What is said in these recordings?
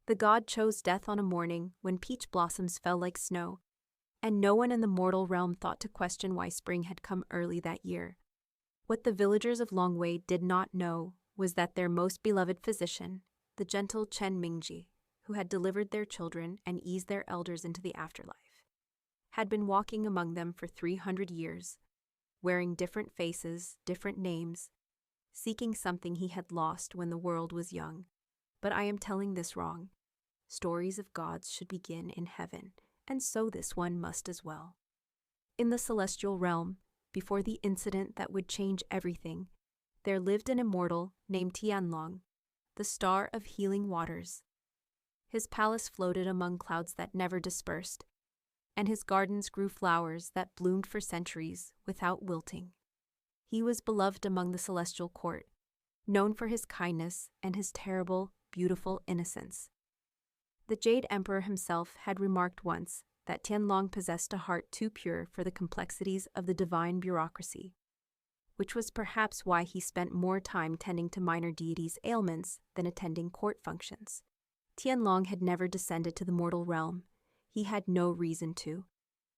The god chose death on a morning when peach blossoms fell like snow, and no one in the mortal realm thought to question why spring had come early that year. What the villagers of Longwei did not know was that their most beloved physician, the gentle Chen Mingji, who had delivered their children and eased their elders into the afterlife, had been walking among them for 300 years, wearing different faces, different names, seeking something he had lost when the world was young. But I am telling this wrong. Stories of gods should begin in heaven, and so this one must as well. In the celestial realm, before the incident that would change everything, there lived an immortal named Tianlong, the star of healing waters. His palace floated among clouds that never dispersed, and his gardens grew flowers that bloomed for centuries without wilting. He was beloved among the celestial court, known for his kindness and his terrible, beautiful innocence. The Jade Emperor himself had remarked once that Tianlong possessed a heart too pure for the complexities of the divine bureaucracy, which was perhaps why he spent more time tending to minor deities' ailments than attending court functions. Tianlong had never descended to the mortal realm. He had no reason to.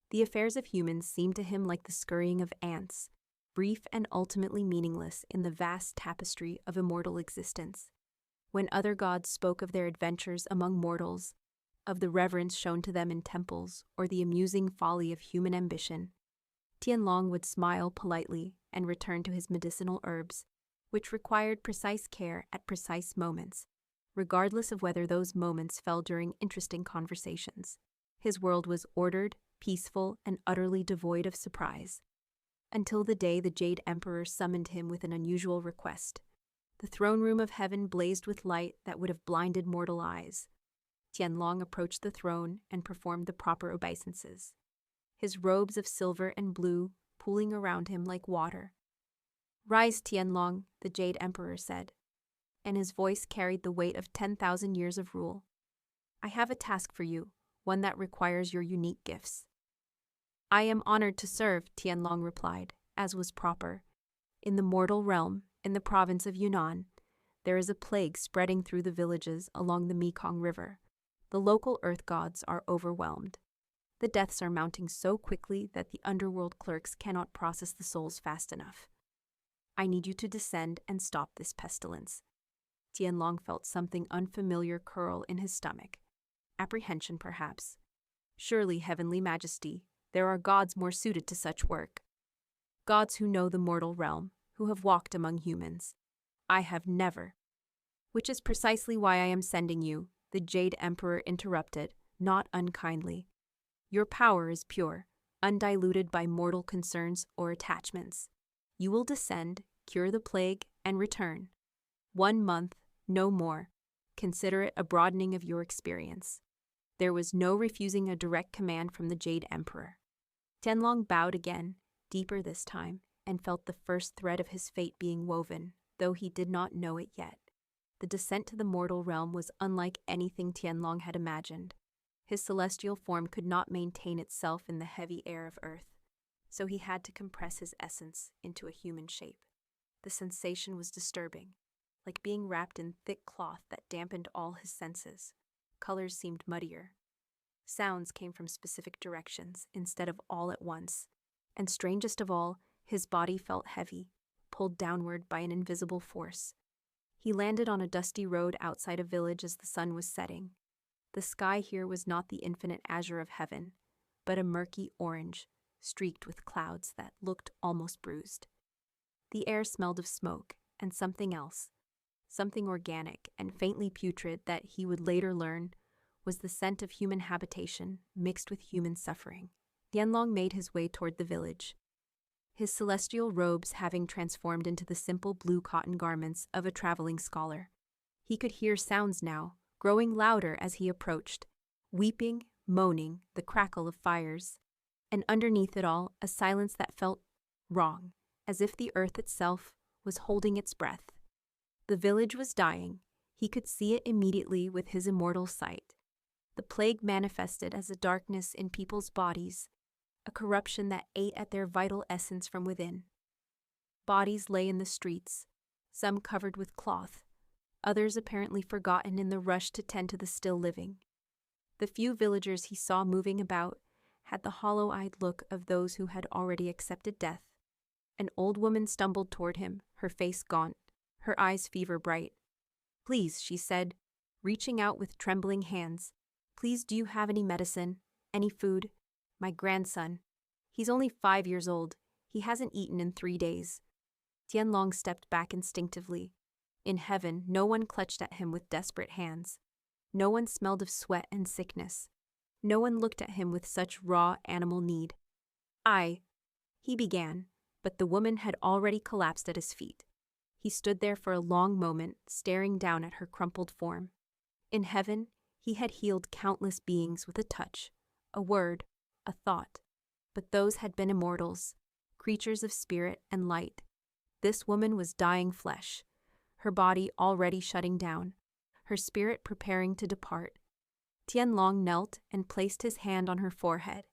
The affairs of humans seemed to him like the scurrying of ants, brief and ultimately meaningless in the vast tapestry of immortal existence. When other gods spoke of their adventures among mortals, of the reverence shown to them in temples, or the amusing folly of human ambition, Tianlong would smile politely and return to his medicinal herbs, which required precise care at precise moments, regardless of whether those moments fell during interesting conversations. His world was ordered, peaceful, and utterly devoid of surprise, until the day the Jade Emperor summoned him with an unusual request. The throne room of heaven blazed with light that would have blinded mortal eyes. Tianlong approached the throne and performed the proper obeisances, his robes of silver and blue pooling around him like water. "Rise, Tianlong," the Jade Emperor said, and his voice carried the weight of 10,000 years of rule. "I have a task for you, one that requires your unique gifts." "I am honored to serve," Tianlong replied, as was proper. "In the mortal realm, in the province of Yunnan, there is a plague spreading through the villages along the Mekong River. The local earth gods are overwhelmed. The deaths are mounting so quickly that the underworld clerks cannot process the souls fast enough. I need you to descend and stop this pestilence." Tianlong felt something unfamiliar curl in his stomach. Apprehension, perhaps. Surely, Heavenly Majesty, there are gods more suited to such work. Gods who know the mortal realm, who have walked among humans. I have never. "Which is precisely why I am sending you," the Jade Emperor interrupted, not unkindly. "Your power is pure, undiluted by mortal concerns or attachments. You will descend, cure the plague, and return. 1 month, no more. Consider it a broadening of your experience." There was no refusing a direct command from the Jade Emperor. Tianlong bowed again, deeper this time, and felt the first thread of his fate being woven, though he did not know it yet. The descent to the mortal realm was unlike anything Tianlong had imagined. His celestial form could not maintain itself in the heavy air of earth, so he had to compress his essence into a human shape. The sensation was disturbing, like being wrapped in thick cloth that dampened all his senses. Colors seemed muddier. Sounds came from specific directions instead of all at once, and strangest of all, his body felt heavy, pulled downward by an invisible force. He landed on a dusty road outside a village as the sun was setting. The sky here was not the infinite azure of heaven, but a murky orange, streaked with clouds that looked almost bruised. The air smelled of smoke and something else, something organic and faintly putrid that he would later learn was the scent of human habitation mixed with human suffering. Tianlong made his way toward the village, his celestial robes having transformed into the simple blue cotton garments of a traveling scholar. He could hear sounds now, growing louder as he approached, weeping, moaning, the crackle of fires, and underneath it all a silence that felt wrong, as if the earth itself was holding its breath. The village was dying. He could see it immediately with his immortal sight. The plague manifested as a darkness in people's bodies, a corruption that ate at their vital essence from within. Bodies lay in the streets, some covered with cloth, others apparently forgotten in the rush to tend to the still living. The few villagers he saw moving about had the hollow-eyed look of those who had already accepted death. An old woman stumbled toward him, her face gaunt, her eyes fever-bright. "Please," she said, reaching out with trembling hands. "Please, do you have any medicine? Any food? My grandson. He's only 5 years old. He hasn't eaten in 3 days." Tianlong stepped back instinctively. In heaven, no one clutched at him with desperate hands. No one smelled of sweat and sickness. No one looked at him with such raw animal need. He began, but the woman had already collapsed at his feet. He stood there for a long moment, staring down at her crumpled form. In heaven, he had healed countless beings with a touch, a word, a thought. But those had been immortals, creatures of spirit and light. This woman was dying flesh, her body already shutting down, her spirit preparing to depart. Tianlong knelt and placed his hand on her forehead.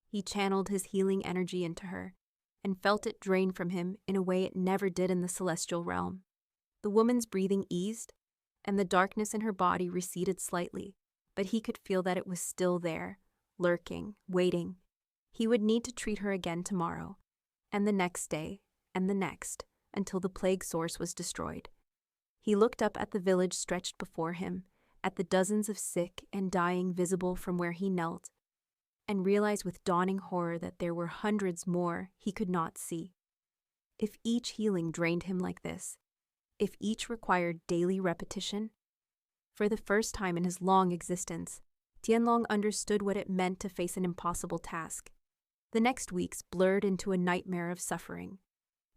He channeled his healing energy into her, and felt it drain from him in a way it never did in the celestial realm. The woman's breathing eased, and the darkness in her body receded slightly, but he could feel that it was still there, lurking, waiting. He would need to treat her again tomorrow, and the next day, and the next, until the plague source was destroyed. He looked up at the village stretched before him, at the dozens of sick and dying visible from where he knelt, and realized with dawning horror that there were hundreds more he could not see. If each healing drained him like this, if each required daily repetition, for the first time in his long existence, Tianlong understood what it meant to face an impossible task. The next weeks blurred into a nightmare of suffering.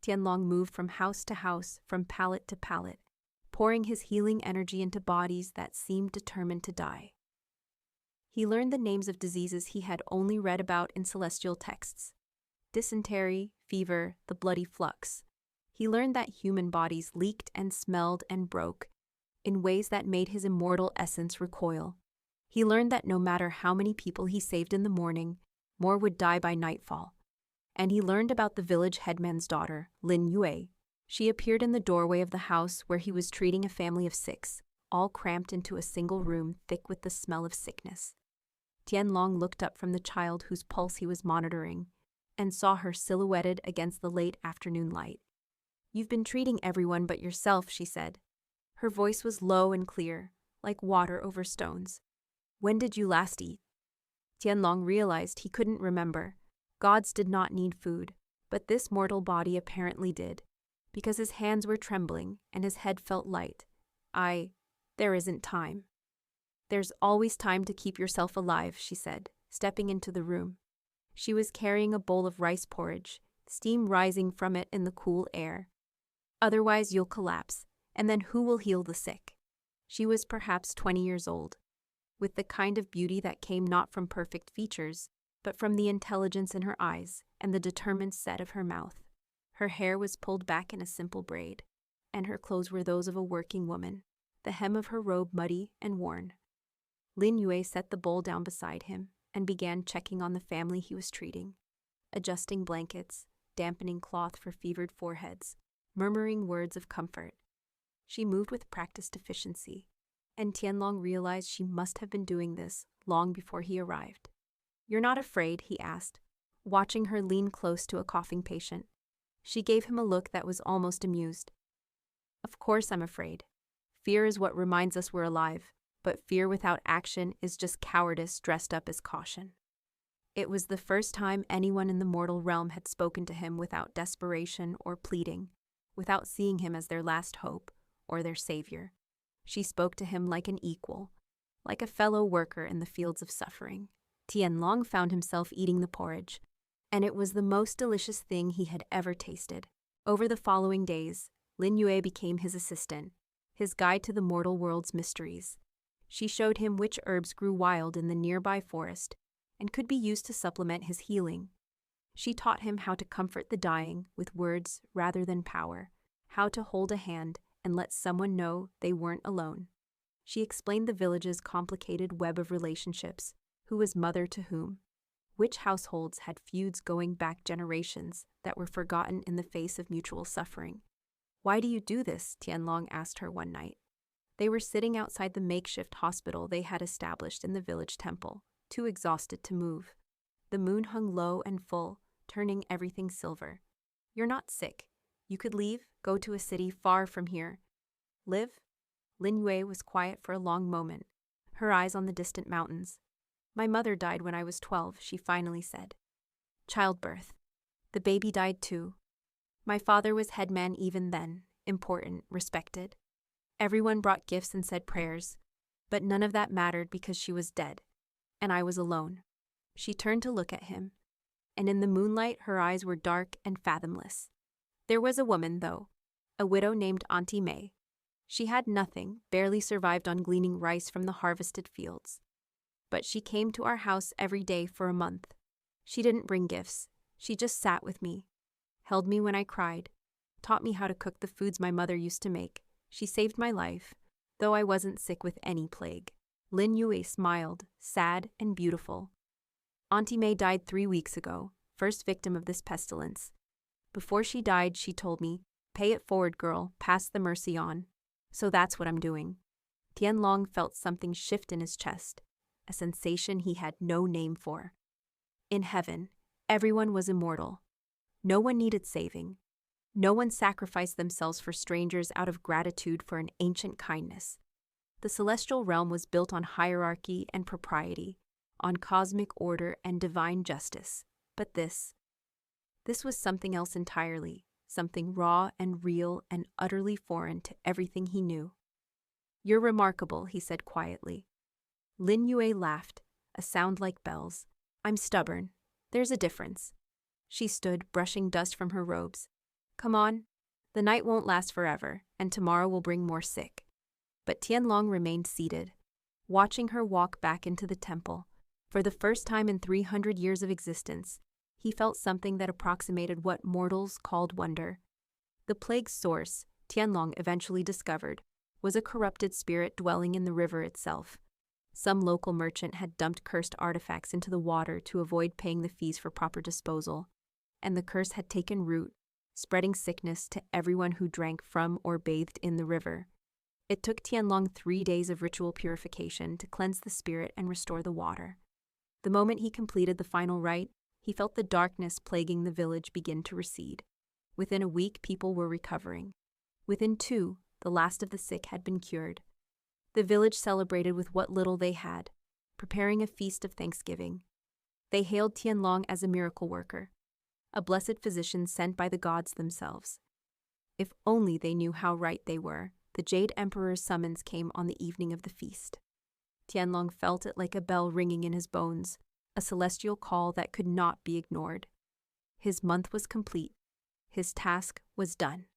Tianlong moved from house to house, from pallet to pallet, pouring his healing energy into bodies that seemed determined to die. He learned the names of diseases he had only read about in celestial texts. Dysentery, fever, the bloody flux. He learned that human bodies leaked and smelled and broke in ways that made his immortal essence recoil. He learned that no matter how many people he saved in the morning, more would die by nightfall. And he learned about the village headman's daughter, Lin Yue. She appeared in the doorway of the house where he was treating a family of 6, all cramped into a single room thick with the smell of sickness. Tianlong looked up from the child whose pulse he was monitoring and saw her silhouetted against the late afternoon light. "You've been treating everyone but yourself," she said. Her voice was low and clear, like water over stones. "When did you last eat?" Tianlong realized he couldn't remember. Gods did not need food, but this mortal body apparently did, because his hands were trembling and his head felt light. There isn't time." "There's always time to keep yourself alive," she said, stepping into the room. She was carrying a bowl of rice porridge, steam rising from it in the cool air. "Otherwise you'll collapse, and then who will heal the sick?" She was perhaps 20 years old, with the kind of beauty that came not from perfect features, but from the intelligence in her eyes and the determined set of her mouth. Her hair was pulled back in a simple braid, and her clothes were those of a working woman, the hem of her robe muddy and worn. Lin Yue set the bowl down beside him and began checking on the family he was treating, adjusting blankets, dampening cloth for fevered foreheads, murmuring words of comfort. She moved with practiced efficiency, and Tianlong realized she must have been doing this long before he arrived. "You're not afraid?" he asked, watching her lean close to a coughing patient. She gave him a look that was almost amused. "Of course I'm afraid. Fear is what reminds us we're alive, but fear without action is just cowardice dressed up as caution." It was the first time anyone in the mortal realm had spoken to him without desperation or pleading, without seeing him as their last hope or their savior. She spoke to him like an equal, like a fellow worker in the fields of suffering. Tianlong found himself eating the porridge, and it was the most delicious thing he had ever tasted. Over the following days, Lin Yue became his assistant, his guide to the mortal world's mysteries. She showed him which herbs grew wild in the nearby forest and could be used to supplement his healing. She taught him how to comfort the dying with words rather than power, how to hold a hand and let someone know they weren't alone. She explained the village's complicated web of relationships, who was mother to whom, which households had feuds going back generations that were forgotten in the face of mutual suffering. "Why do you do this?" Tianlong asked her one night. They were sitting outside the makeshift hospital they had established in the village temple, too exhausted to move. The moon hung low and full, turning everything silver. "You're not sick. You could leave, go to a city far from here. Live?" Lin Yue was quiet for a long moment, her eyes on the distant mountains. "My mother died when I was 12, she finally said. Childbirth. The baby died too. My father was headman even then, important, respected. Everyone brought gifts and said prayers, but none of that mattered because she was dead, and I was alone." She turned to look at him, and in the moonlight her eyes were dark and fathomless. "There was a woman, though, a widow named Auntie May. She had nothing, barely survived on gleaning rice from the harvested fields. But she came to our house every day for a month. She didn't bring gifts. She just sat with me, held me when I cried, taught me how to cook the foods my mother used to make. She saved my life, though I wasn't sick with any plague." Lin Yue smiled, sad and beautiful. "Auntie May died 3 weeks ago, first victim of this pestilence. Before she died, she told me, 'Pay it forward, girl, pass the mercy on.' So that's what I'm doing." Tianlong felt something shift in his chest, a sensation he had no name for. In heaven, everyone was immortal. No one needed saving. No one sacrificed themselves for strangers out of gratitude for an ancient kindness. The celestial realm was built on hierarchy and propriety, on cosmic order and divine justice. But this was something else entirely, something raw and real and utterly foreign to everything he knew. "You're remarkable," he said quietly. Lin Yue laughed, a sound like bells. "I'm stubborn. There's a difference." She stood, brushing dust from her robes. "Come on. The night won't last forever, and tomorrow will bring more sick." But Tianlong remained seated, watching her walk back into the temple. For the first time in 300 years of existence, he felt something that approximated what mortals called wonder. The plague's source, Tianlong eventually discovered, was a corrupted spirit dwelling in the river itself. Some local merchant had dumped cursed artifacts into the water to avoid paying the fees for proper disposal, and the curse had taken root, spreading sickness to everyone who drank from or bathed in the river. It took Tianlong 3 days of ritual purification to cleanse the spirit and restore the water. The moment he completed the final rite, he felt the darkness plaguing the village begin to recede. Within a week, people were recovering. Within 2, the last of the sick had been cured. The village celebrated with what little they had, preparing a feast of thanksgiving. They hailed Tianlong as a miracle worker, a blessed physician sent by the gods themselves. If only they knew how right they were, the Jade Emperor's summons came on the evening of the feast. Tianlong felt it like a bell ringing in his bones, a celestial call that could not be ignored. His month was complete. His task was done.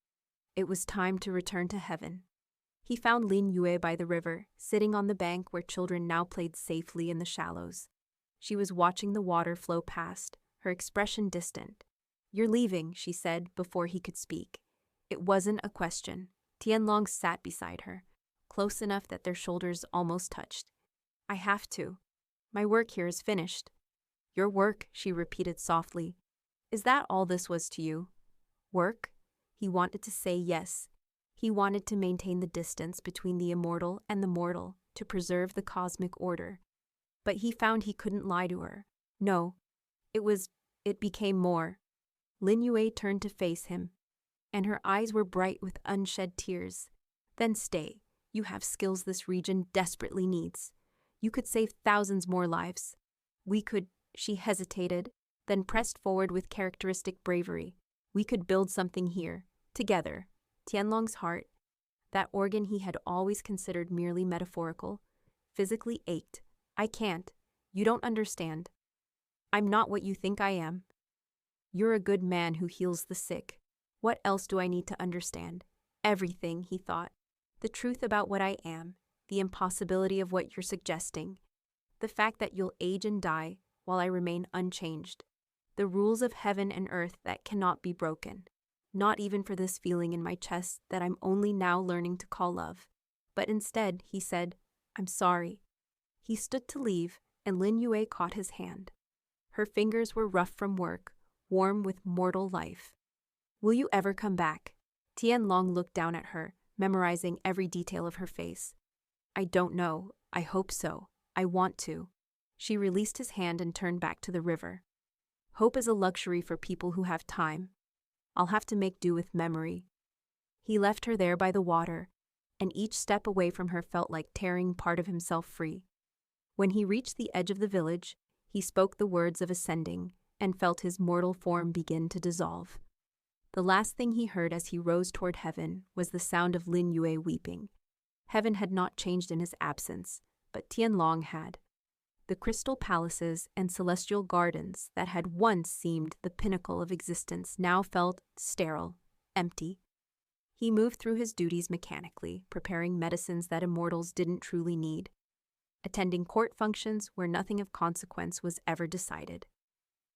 It was time to return to heaven. He found Lin Yue by the river, sitting on the bank where children now played safely in the shallows. She was watching the water flow past, her expression distant. "You're leaving," she said before he could speak. It wasn't a question. Tianlong sat beside her, close enough that their shoulders almost touched. "I have to. My work here is finished." "Your work," she repeated softly. "Is that all this was to you?" Work? He wanted to say yes. He wanted to maintain the distance between the immortal and the mortal, to preserve the cosmic order. But he found he couldn't lie to her. No, it became more. Lin Yue turned to face him, and her eyes were bright with unshed tears. "Then stay. You have skills this region desperately needs. You could save thousands more lives. We could," she hesitated, then pressed forward with characteristic bravery. "We could build something here, together." Tianlong's heart, that organ he had always considered merely metaphorical, physically ached. "I can't. You don't understand. I'm not what you think I am. You're a good man who heals the sick. What else do I need to understand?" "Everything," he thought. "The truth about what I am, the impossibility of what you're suggesting, the fact that you'll age and die while I remain unchanged, the rules of heaven and earth that cannot be broken. Not even for this feeling in my chest that I'm only now learning to call love." But instead, he said, "I'm sorry." He stood to leave, and Lin Yue caught his hand. Her fingers were rough from work, warm with mortal life. "Will you ever come back?" Tianlong looked down at her, memorizing every detail of her face. I don't know. I hope so. I want to. She released his hand and turned back to the river. Hope is a luxury for people who have time. I'll have to make do with memory. He left her there by the water, and each step away from her felt like tearing part of himself free. When he reached the edge of the village, he spoke the words of ascending and felt his mortal form begin to dissolve. The last thing he heard as he rose toward heaven was the sound of Lin Yue weeping. Heaven had not changed in his absence, but Tianlong had. The crystal palaces and celestial gardens that had once seemed the pinnacle of existence now felt sterile, empty. He moved through his duties mechanically, preparing medicines that immortals didn't truly need, attending court functions where nothing of consequence was ever decided.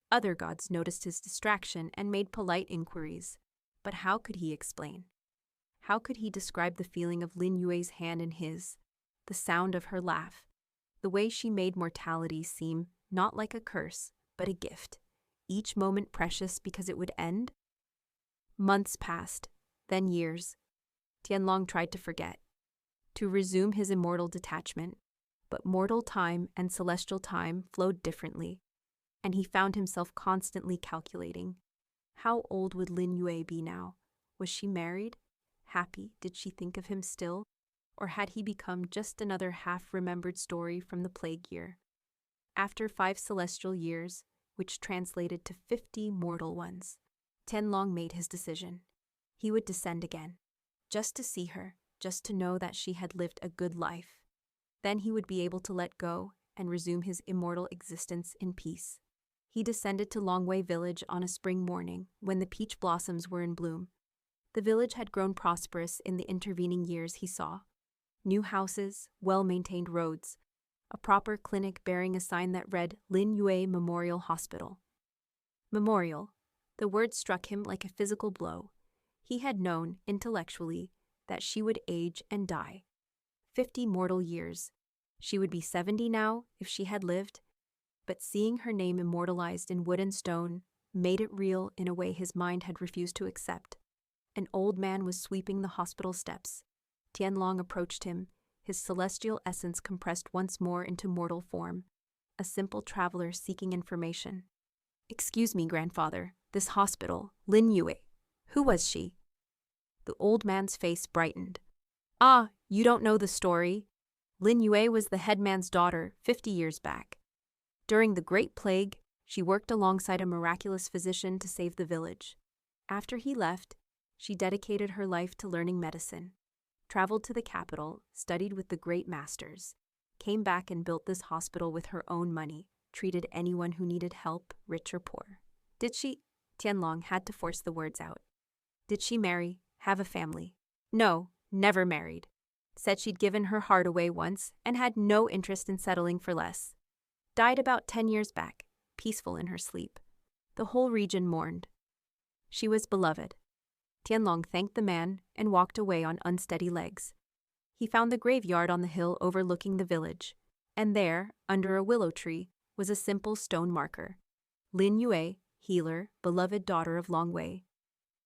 Other gods noticed his distraction and made polite inquiries, but how could he explain? How could he describe the feeling of Lin Yue's hand in his, the sound of her laugh, the way she made mortality seem not like a curse, but a gift, each moment precious because it would end? Months passed, then years. Tianlong tried to forget, to resume his immortal detachment, but mortal time and celestial time flowed differently, and he found himself constantly calculating. How old would Lin Yue be now? Was she married? Happy? Did she think of him still? Or had he become just another half-remembered story from the plague year? After 5 celestial years, which translated to 50 mortal ones, Tianlong made his decision. He would descend again, just to see her, just to know that she had lived a good life. Then he would be able to let go and resume his immortal existence in peace. He descended to Longwei village on a spring morning when the peach blossoms were in bloom. The village had grown prosperous in the intervening years, he saw. New houses, well-maintained roads, a proper clinic bearing a sign that read Lin Yue Memorial Hospital. Memorial. The word struck him like a physical blow. He had known, intellectually, that she would age and die. 50 mortal years. She would be 70 now if she had lived, but seeing her name immortalized in wood and stone made it real in a way his mind had refused to accept. An old man was sweeping the hospital steps. Tianlong approached him, his celestial essence compressed once more into mortal form, a simple traveler seeking information. "Excuse me, grandfather, this hospital, Lin Yue. Who was she?" The old man's face brightened. "Ah, you don't know the story. Lin Yue was the headman's daughter 50 years back. During the Great Plague, she worked alongside a miraculous physician to save the village. After he left, she dedicated her life to learning medicine, traveled to the capital, studied with the great masters, came back and built this hospital with her own money, treated anyone who needed help, rich or poor." "Did she?" Tianlong had to force the words out. "Did she marry, have a family?" "No, never married. Said she'd given her heart away once and had no interest in settling for less. Died about 10 years back, peaceful in her sleep. The whole region mourned. She was beloved." Tianlong thanked the man and walked away on unsteady legs. He found the graveyard on the hill overlooking the village, and there, under a willow tree, was a simple stone marker. Lin Yue, healer, beloved daughter of Longwei.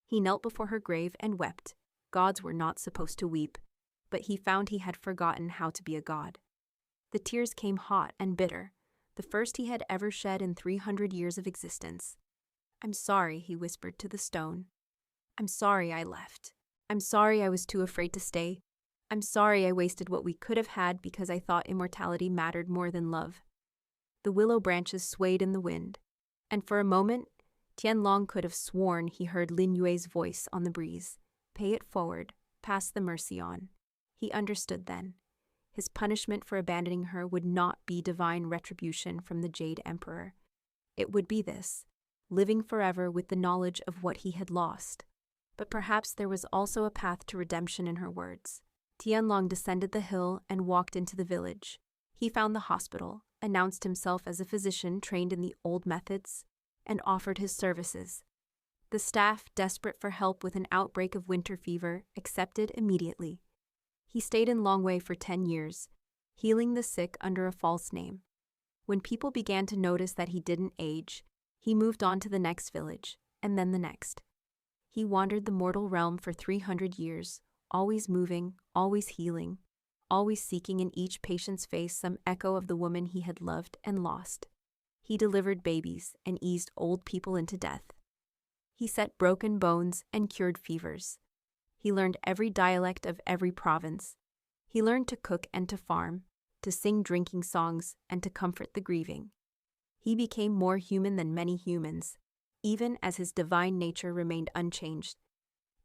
He knelt before her grave and wept. Gods were not supposed to weep, but he found he had forgotten how to be a god. The tears came hot and bitter, the first he had ever shed in 300 years of existence. "I'm sorry," he whispered to the stone. "I'm sorry I left. I'm sorry I was too afraid to stay. I'm sorry I wasted what we could have had because I thought immortality mattered more than love." The willow branches swayed in the wind, and for a moment, Tianlong could have sworn he heard Lin Yue's voice on the breeze. Pay it forward, pass the mercy on. He understood then. His punishment for abandoning her would not be divine retribution from the Jade Emperor. It would be this, living forever with the knowledge of what he had lost. But perhaps there was also a path to redemption in her words. Tianlong descended the hill and walked into the village. He found the hospital, announced himself as a physician trained in the old methods, and offered his services. The staff, desperate for help with an outbreak of winter fever, accepted immediately. He stayed in Longwei for 10 years, healing the sick under a false name. When people began to notice that he didn't age, he moved on to the next village, and then the next. He wandered the mortal realm for 300 years, always moving, always healing, always seeking in each patient's face some echo of the woman he had loved and lost. He delivered babies and eased old people into death. He set broken bones and cured fevers. He learned every dialect of every province. He learned to cook and to farm, to sing drinking songs and to comfort the grieving. He became more human than many humans, even as his divine nature remained unchanged.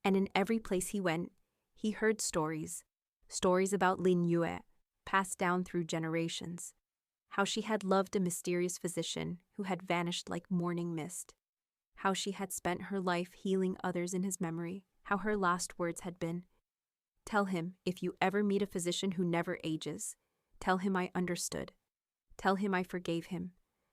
And in every place he went, he heard stories about Lin Yue, passed down through generations, how she had loved a mysterious physician who had vanished like morning mist, how she had spent her life healing others in his memory, how her last words had been, "Tell him, if you ever meet a physician who never ages, tell him I understood. Tell him I forgave him.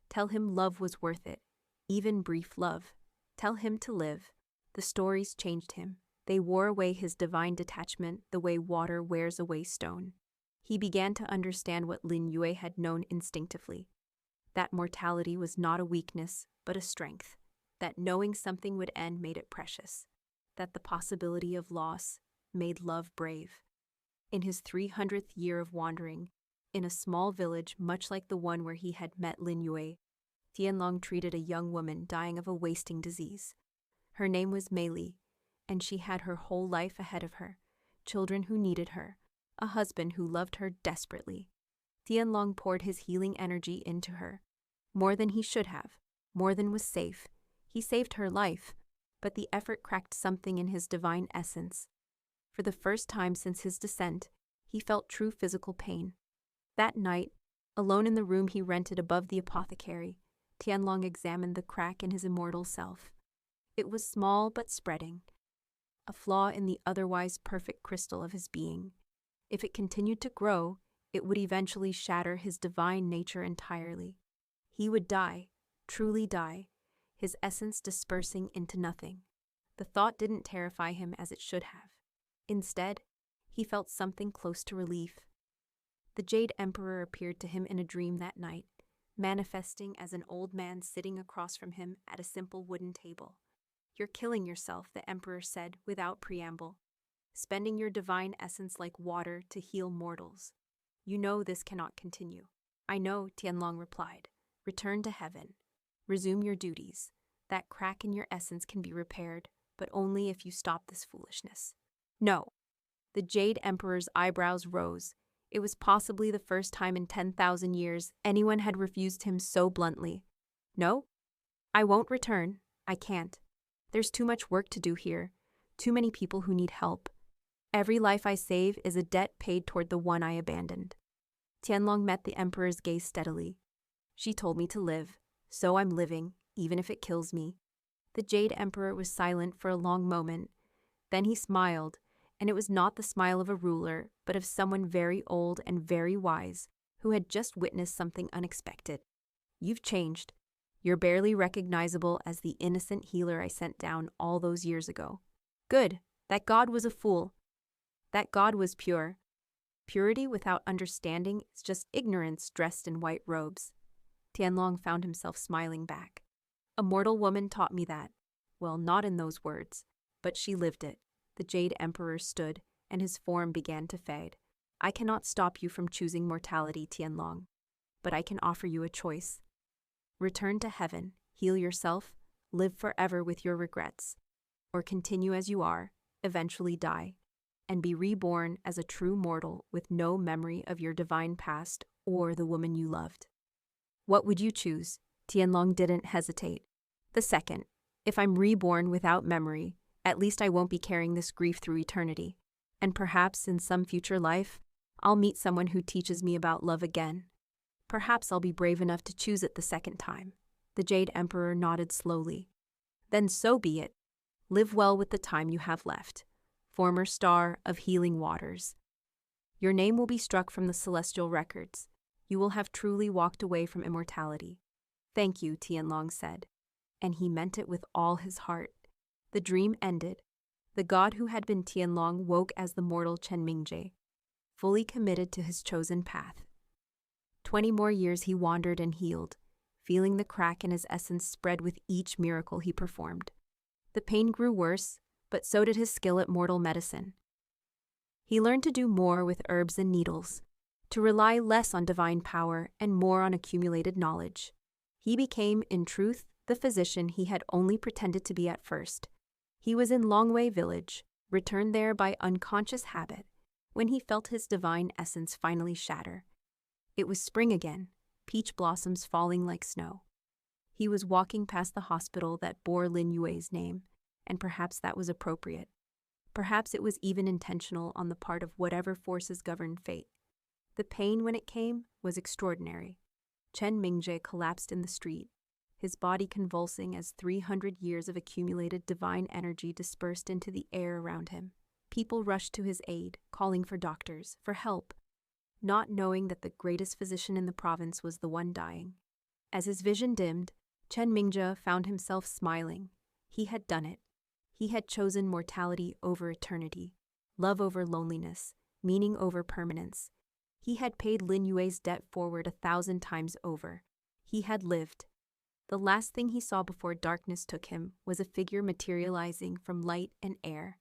Tell him love was worth it, even brief love. Tell him to live." The stories changed him. They wore away his divine detachment the way water wears away stone. He began to understand what Lin Yue had known instinctively, that mortality was not a weakness, but a strength, that knowing something would end made it precious, that the possibility of loss made love brave. In his 300th year of wandering, in a small village much like the one where he had met Lin Yue, Tianlong treated a young woman dying of a wasting disease. Her name was Mei Li, and she had her whole life ahead of her, children who needed her, a husband who loved her desperately. Tianlong poured his healing energy into her, more than he should have, more than was safe. He saved her life, but the effort cracked something in his divine essence. For the first time since his descent, he felt true physical pain. That night, alone in the room he rented above the apothecary, Tianlong examined the crack in his immortal self. It was small but spreading, a flaw in the otherwise perfect crystal of his being. If it continued to grow, it would eventually shatter his divine nature entirely. He would die, truly die, his essence dispersing into nothing. The thought didn't terrify him as it should have. Instead, he felt something close to relief. The Jade Emperor appeared to him in a dream that night, manifesting as an old man sitting across from him at a simple wooden table. "You're killing yourself," the Emperor said without preamble, "spending your divine essence like water to heal mortals. You know this cannot continue." "I know," Tianlong replied. "Return to heaven. Resume your duties. That crack in your essence can be repaired, but only if you stop this foolishness." "No." The Jade Emperor's eyebrows rose. It was possibly the first time in 10,000 years anyone had refused him so bluntly. "No, I won't return. I can't. There's too much work to do here, too many people who need help. Every life I save is a debt paid toward the one I abandoned." Tianlong met the Emperor's gaze steadily. "She told me to live, so I'm living, even if it kills me." The Jade Emperor was silent for a long moment. Then he smiled, and it was not the smile of a ruler, but of someone very old and very wise, who had just witnessed something unexpected. "You've changed. You're barely recognizable as the innocent healer I sent down all those years ago." "Good. That god was a fool. That god was pure. Purity without understanding is just ignorance dressed in white robes." Tianlong found himself smiling back. "A mortal woman taught me that. Well, not in those words, but she lived it." The Jade Emperor stood, and his form began to fade. "I cannot stop you from choosing mortality, Tianlong, but I can offer you a choice. Return to heaven, heal yourself, live forever with your regrets, or continue as you are, eventually die, and be reborn as a true mortal with no memory of your divine past or the woman you loved." "What would you choose?" Tianlong didn't hesitate. "The second. If I'm reborn without memory, at least I won't be carrying this grief through eternity, and perhaps in some future life, I'll meet someone who teaches me about love again. Perhaps I'll be brave enough to choose it the second time." The Jade Emperor nodded slowly. "Then so be it. Live well with the time you have left, former star of healing waters. Your name will be struck from the celestial records. You will have truly walked away from immortality." "Thank you," Tianlong said, and he meant it with all his heart. The dream ended. The god who had been Tianlong woke as the mortal Chen Mingjie, fully committed to his chosen path. 20 more years he wandered and healed, feeling the crack in his essence spread with each miracle he performed. The pain grew worse, but so did his skill at mortal medicine. He learned to do more with herbs and needles, to rely less on divine power and more on accumulated knowledge. He became, in truth, the physician he had only pretended to be at first. He was in Longwei village, returned there by unconscious habit, when he felt his divine essence finally shatter. It was spring again, peach blossoms falling like snow. He was walking past the hospital that bore Lin Yue's name, and perhaps that was appropriate. Perhaps it was even intentional on the part of whatever forces governed fate. The pain, when it came, was extraordinary. Chen Mingzhe collapsed in the street, his body convulsing as 300 years of accumulated divine energy dispersed into the air around him. People rushed to his aid, calling for doctors, for help, not knowing that the greatest physician in the province was the one dying. As his vision dimmed, Chen Mingzhe found himself smiling. He had done it. He had chosen mortality over eternity, love over loneliness, meaning over permanence. He had paid Lin Yue's debt forward 1,000 times over. He had lived. The last thing he saw before darkness took him was a figure materializing from light and air.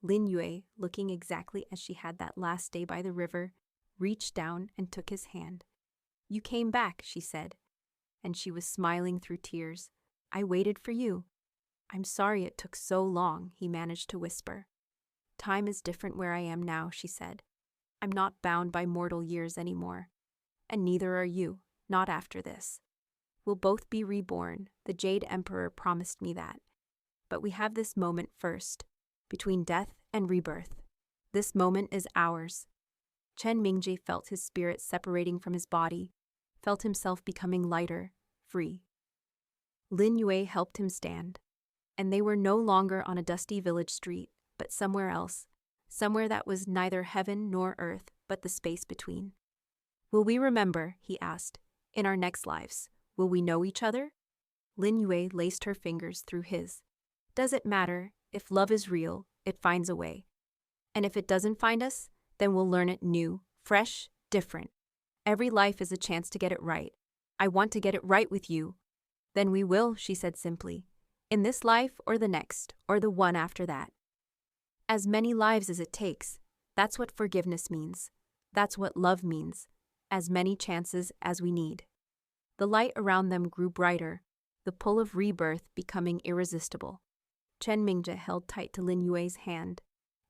Lin Yue, looking exactly as she had that last day by the river, reached down and took his hand. "You came back," she said, and she was smiling through tears. "I waited for you." "I'm sorry it took so long," he managed to whisper. "Time is different where I am now," she said. "I'm not bound by mortal years anymore. And neither are you, not after this. We'll both be reborn, the Jade Emperor promised me that. But we have this moment first, between death and rebirth. This moment is ours." Chen Mingzhe felt his spirit separating from his body, felt himself becoming lighter, free. Lin Yue helped him stand, and they were no longer on a dusty village street, but somewhere else, somewhere that was neither heaven nor earth, but the space between. "Will we remember," he asked, "in our next lives? Will we know each other?" Lin Yue laced her fingers through his. "Does it matter? If love is real, it finds a way. And if it doesn't find us, then we'll learn it new, fresh, different. Every life is a chance to get it right. I want to get it right with you." "Then we will," she said simply. "In this life or the next, or the one after that. As many lives as it takes. That's what forgiveness means. That's what love means. As many chances as we need." The light around them grew brighter, the pull of rebirth becoming irresistible. Chen Mingzhe held tight to Lin Yue's hand,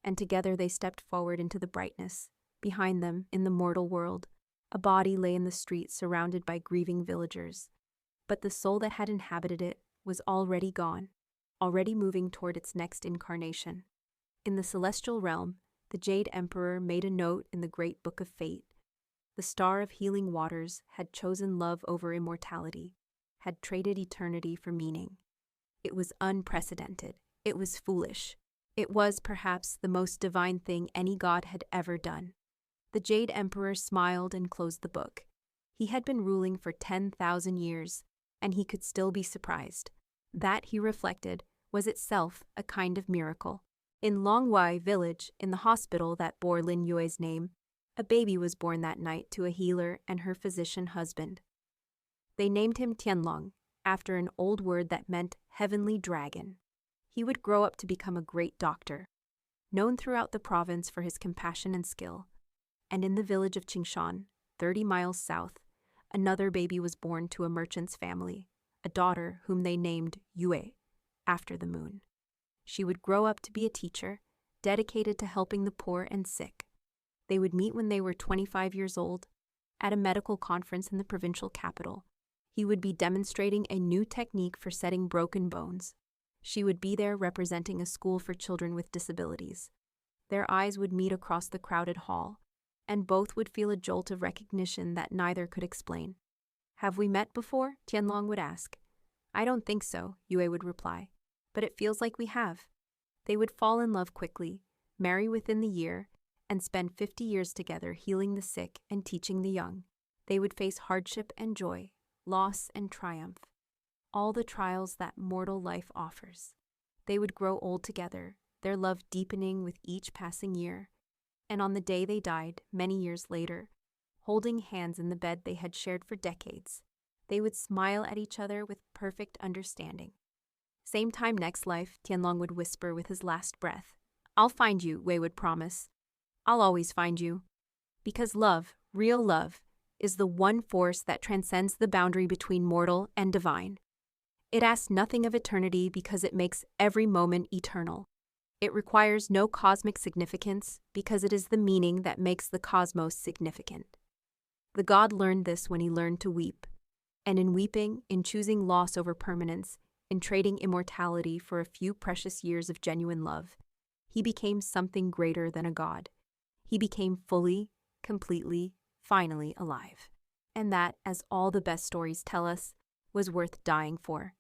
and together they stepped forward into the brightness. Behind them, in the mortal world, a body lay in the street surrounded by grieving villagers. But the soul that had inhabited it was already gone, already moving toward its next incarnation. In the celestial realm, the Jade Emperor made a note in the great book of fate. The star of healing waters had chosen love over immortality, had traded eternity for meaning. It was unprecedented. It was foolish. It was, perhaps, the most divine thing any god had ever done. The Jade Emperor smiled and closed the book. He had been ruling for 10,000 years, and he could still be surprised. That, he reflected, was itself a kind of miracle. In Longwei village, in the hospital that bore Lin Yue's name, a baby was born that night to a healer and her physician husband. They named him Tianlong, after an old word that meant heavenly dragon. He would grow up to become a great doctor, known throughout the province for his compassion and skill. And in the village of Qingshan, 30 miles south, another baby was born to a merchant's family, a daughter whom they named Yue, after the moon. She would grow up to be a teacher, dedicated to helping the poor and sick. They would meet when they were 25 years old, at a medical conference in the provincial capital. He would be demonstrating a new technique for setting broken bones. She would be there representing a school for children with disabilities. Their eyes would meet across the crowded hall, and both would feel a jolt of recognition that neither could explain. "Have we met before?" Tianlong would ask. "I don't think so," Yue would reply, "but it feels like we have." They would fall in love quickly, marry within the year, and spend 50 years together healing the sick and teaching the young. They would face hardship and joy, loss and triumph, all the trials that mortal life offers. They would grow old together, their love deepening with each passing year, and on the day they died, many years later, holding hands in the bed they had shared for decades, they would smile at each other with perfect understanding. "Same time next life," Tianlong would whisper with his last breath. "I'll find you," Wei would promise. I'll always find you. Because love, real love, is the one force that transcends the boundary between mortal and divine. It asks nothing of eternity because it makes every moment eternal. It requires no cosmic significance because it is the meaning that makes the cosmos significant. The god learned this when he learned to weep. And in weeping, in choosing loss over permanence, in trading immortality for a few precious years of genuine love, he became something greater than a god. He became fully, completely, finally alive. And that, as all the best stories tell us, was worth dying for.